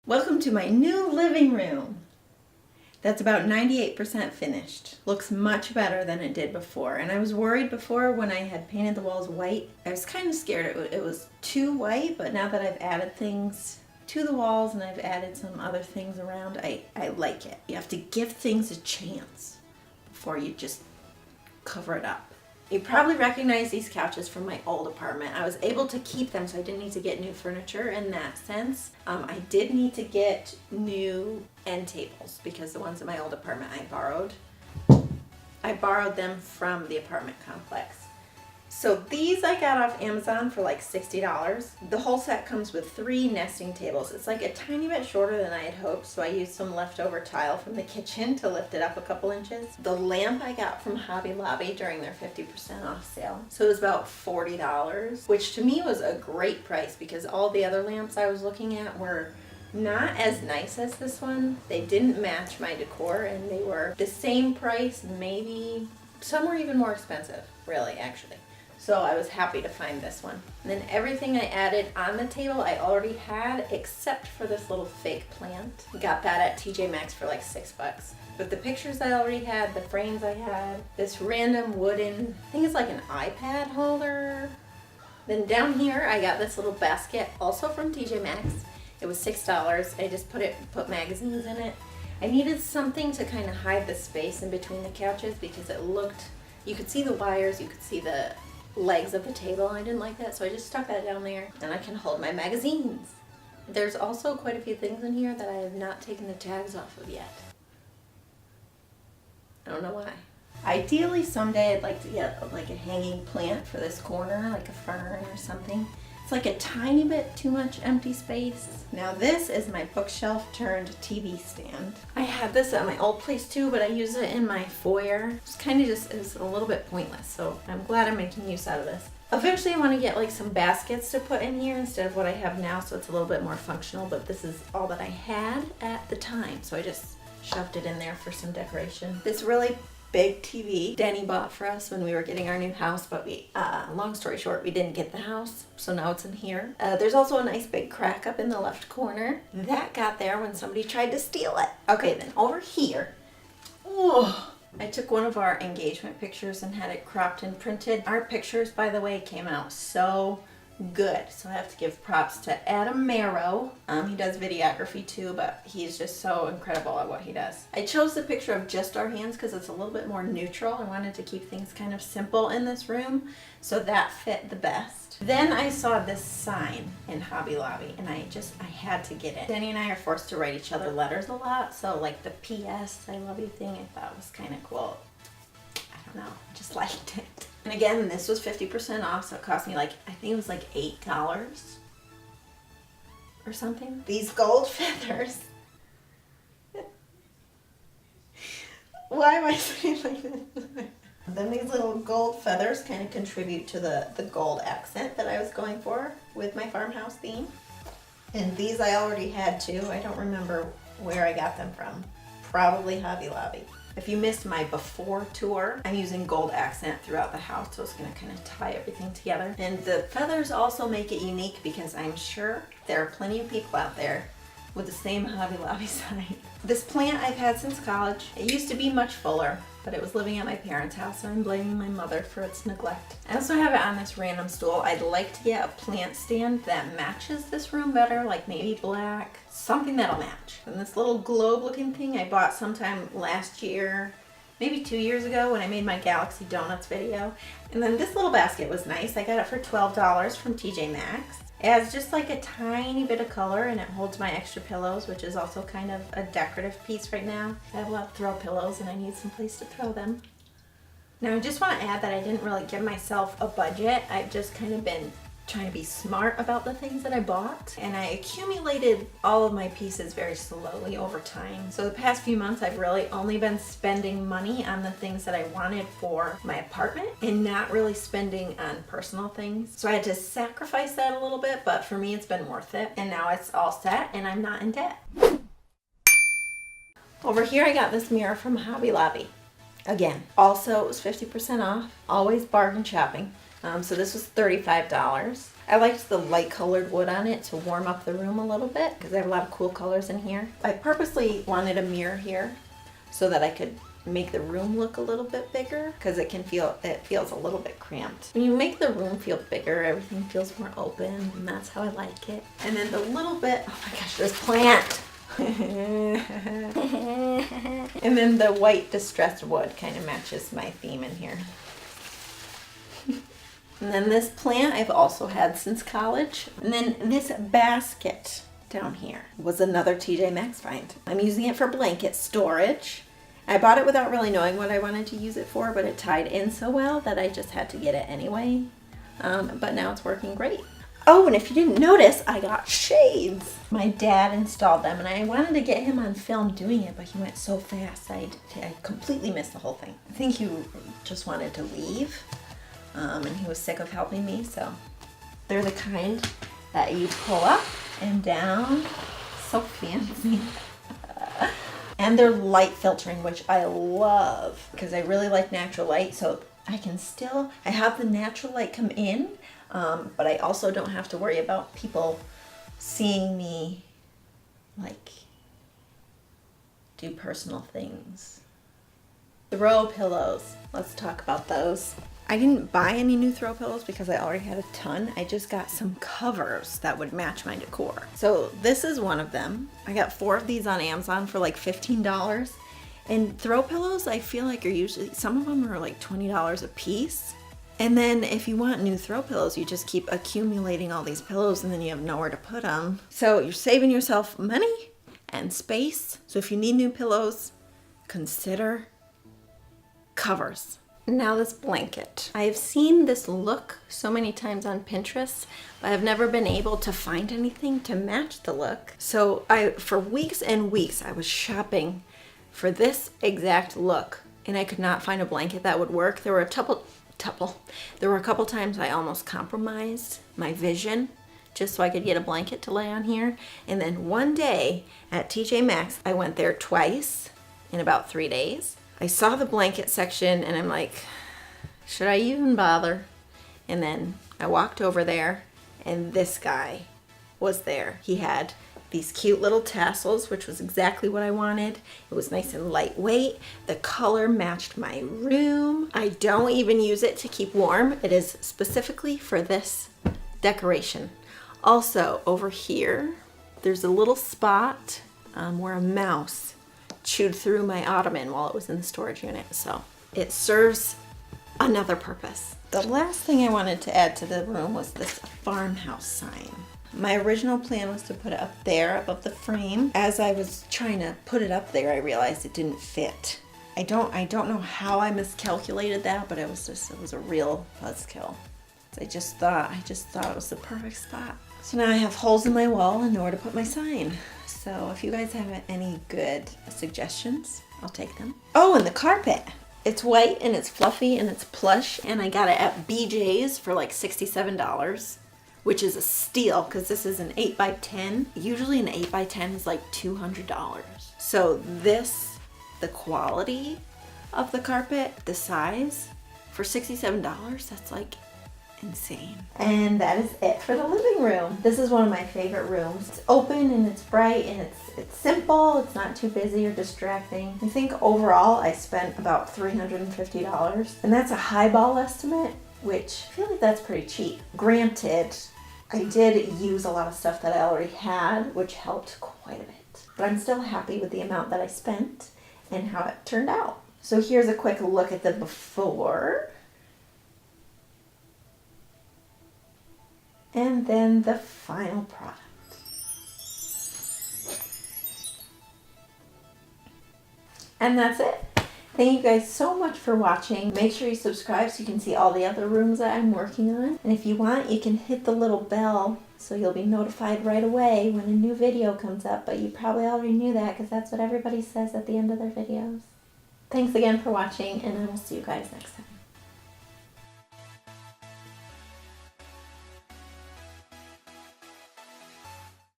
Welcome to my new living room. That's about 98% finished. Looks much better than it did before. And I was worried before when I had painted the walls white. I was kind of scared it was too white, but now that I've added things to the walls and I've added some other things around, I like it. You have to give things a chance before you just cover it up. You probably recognize these couches from my old apartment. I was able to keep them, so I didn't need to get new furniture in that sense. I did need to get new end tables because the ones in my old apartment I borrowed. I borrowed them from the apartment complex. So these I got off Amazon for like $60. The whole set comes with 3 nesting tables. It's like a tiny bit shorter than I had hoped, so I used some leftover tile from the kitchen to lift it up a couple inches. The lamp I got from Hobby Lobby during their 50% off sale. So it was about $40, which to me was a great price because all the other lamps I was looking at were not as nice as this one. They didn't match my decor and they were the same price, maybe some were even more expensive, really, actually. So I was happy to find this one. And then everything I added on the table I already had except for this little fake plant. Got that at TJ Maxx for like $6. But the pictures I already had, the frames I had, this random wooden, I think it's like an iPad holder. Then down here I got this little basket also from TJ Maxx. It was $6. I just put magazines in it. I needed something to kind of hide the space in between the couches because it looked, you could see the wires, you could see the legs of the table. I didn't like that, so I just stuck that down there and I can hold my magazines. There's also quite a few things in here that I have not taken the tags off of yet. I don't know why. Ideally someday I'd like to get like a hanging plant for this corner, like a fern or something. It's like a tiny bit too much empty space. Now this is my bookshelf turned TV stand. I had this at my old place too, but I use it in my foyer. It's kind of just is a little bit pointless, so I'm glad I'm making use out of this. Eventually I want to get like some baskets to put in here instead of what I have now, so it's a little bit more functional, but this is all that I had at the time, so I just shoved it in there for some decoration. This really big TV Danny bought for us when we were getting our new house, but we, long story short, we didn't get the house, so now it's in here. There's also a nice big crack up in the left corner. That got there when somebody tried to steal it. Okay, then over here, I took one of our engagement pictures and had it cropped and printed. Our pictures, by the way, came out so good, so I have to give props to Adam Merrow. He does videography too, but he's just so incredible at what he does. I chose the picture of just our hands because it's a little bit more neutral. I wanted to keep things kind of simple in this room, so that fit the best. Then I saw this sign in Hobby Lobby and I had to get it. Danny and I are forced to write each other letters a lot, so like the PS I love you thing I thought was kind of cool. I don't know, I just liked it. And again, this was 50% off, so it cost me like, I think it was like $8 or something. These gold feathers. Why am I saying like this? Then these little gold feathers kind of contribute to the gold accent that I was going for with my farmhouse theme. And these I already had too. I don't remember where I got them from. Probably Hobby Lobby. If you missed my before tour, I'm using gold accent throughout the house, so it's going to kind of tie everything together. And the feathers also make it unique because I'm sure there are plenty of people out there with the same Hobby Lobby sign. This plant I've had since college. It used to be much fuller, but it was living at my parents' house, so I'm blaming my mother for its neglect. I also have it on this random stool. I'd like to get a plant stand that matches this room better, like maybe black, something that'll match. And this little globe looking thing I bought sometime last year, maybe 2 years ago when I made my Galaxy Donuts video. And then this little basket was nice. I got it for $12 from TJ Maxx. It has just like a tiny bit of color and it holds my extra pillows, which is also kind of a decorative piece right now. I have a lot of throw pillows and I need some place to throw them. Now I just want to add that I didn't really give myself a budget. I've just kind of been trying to be smart about the things that I bought, and I accumulated all of my pieces very slowly over time. So the past few months I've really only been spending money on the things that I wanted for my apartment and not really spending on personal things. So I had to sacrifice that a little bit, but for me it's been worth it, and now it's all set and I'm not in debt. Over here I got this mirror from Hobby Lobby. Again, also it was 50% off, always bargain shopping. So this was $35. I liked the light colored wood on it to warm up the room a little bit because I have a lot of cool colors in here. I purposely wanted a mirror here so that I could make the room look a little bit bigger because it feels a little bit cramped. When you make the room feel bigger, everything feels more open, and that's how I like it. And then the little bit, oh my gosh, this plant. And then the white distressed wood kind of matches my theme in here. And then this plant I've also had since college. And then this basket down here was another TJ Maxx find. I'm using it for blanket storage. I bought it without really knowing what I wanted to use it for, but it tied in so well that I just had to get it anyway. But now it's working great. Oh, and if you didn't notice, I got shades. My dad installed them, and I wanted to get him on film doing it, but he went so fast, I completely missed the whole thing. I think he just wanted to leave, and he was sick of helping me, so. They're the kind that you pull up and down. So fancy. And they're light filtering, which I love, because I really like natural light, so I have the natural light come in, but I also don't have to worry about people seeing me, like, do personal things. Throw pillows. Let's talk about those. I didn't buy any new throw pillows because I already had a ton. I just got some covers that would match my decor. So this is one of them. I got 4 of these on Amazon for like $15. And throw pillows, I feel like are usually, some of them are like $20 a piece. And then if you want new throw pillows, you just keep accumulating all these pillows and then you have nowhere to put them. So you're saving yourself money and space. So if you need new pillows, consider covers. Now this blanket. I've seen this look so many times on Pinterest, but I've never been able to find anything to match the look. So for weeks and weeks, I was shopping for this exact look, and I could not find a blanket that would work. There were a couple times I almost compromised my vision just so I could get a blanket to lay on here. And then one day at TJ Maxx, I went there twice in about 3 days. I saw the blanket section and I'm like, should I even bother? And then I walked over there and this guy was there. He had these cute little tassels, which was exactly what I wanted. It was nice and lightweight. The color matched my room. I don't even use it to keep warm. It is specifically for this decoration. Also over here, there's a little spot where a mouse chewed through my ottoman while it was in the storage unit, so it serves another purpose. The last thing I wanted to add to the room was this farmhouse sign. My original plan was to put it up there above the frame. As I was trying to put it up there, I realized it didn't fit. I don't know how I miscalculated that, but it was a real buzzkill. I just thought it was the perfect spot. So now I have holes in my wall and nowhere to put my sign. So if you guys have any good suggestions, I'll take them. Oh, and the carpet. It's white and it's fluffy and it's plush, and I got it at BJ's for like $67, which is a steal because this is an 8x10. Usually an 8x10 is like $200. So the quality of the carpet, the size, for $67, that's like insane. And that is it for the living room. This is one of my favorite rooms. It's open and it's bright and it's simple. It's not too busy or distracting. I think overall I spent about $350, and that's a highball estimate, which I feel like that's pretty cheap. Granted, I did use a lot of stuff that I already had, which helped quite a bit, but I'm still happy with the amount that I spent and how it turned out. So here's a quick look at the before. And then the final product. And that's it. Thank you guys so much for watching. Make sure you subscribe so you can see all the other rooms that I'm working on. And if you want, you can hit the little bell so you'll be notified right away when a new video comes up. But you probably already knew that because that's what everybody says at the end of their videos. Thanks again for watching, and I will see you guys next time.